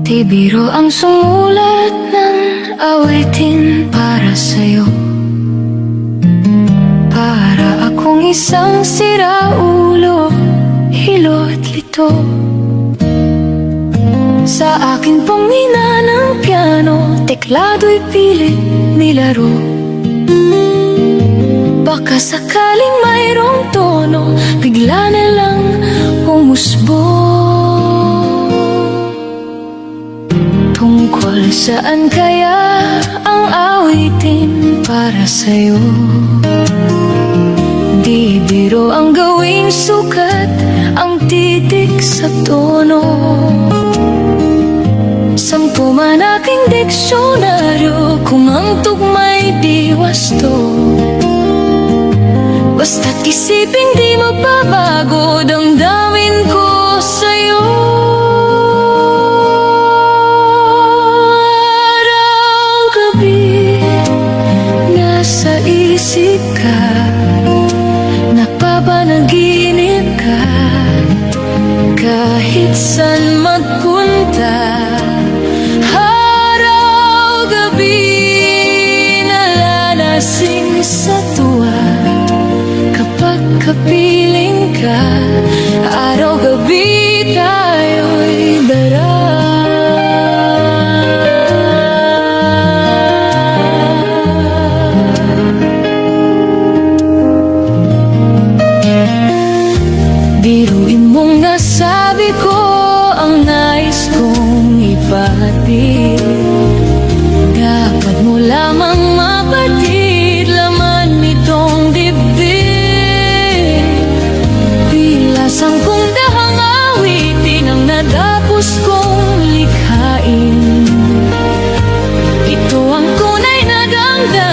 Di biro ang sumulat ng awitin para sa'yo. Para akong isang siraulo, hilo at lito. Sa akin pong ina ng piano, teklado'y pilit nilaro. Baka sakaling mayroong tono, bigla na lang umusbong. Tungkol saan kaya ang awitin para sa'yo? Di biro ang gawing sukat, ang titik sa tono. Sampu man aking diksyonaryo, kung ang tugma'y di wasto. Basta't isiping di mababago, damdamin ko sa'yo. Araw-gabi, nasa isip ka, napapanaginip ka. Kahit saan magpunta, araw-gabi, nalalasing sa tuwa. Kapag kapiling ka, araw-gabi tayo'y dara. Biruin mong nasabi ko ang nais kong ipahatid. Dapat mo lamang mapatid, laman nitong dibdib. Bilasang kong dahang awitin ang natapos kong likhain. Ito ang tunay na damdamin.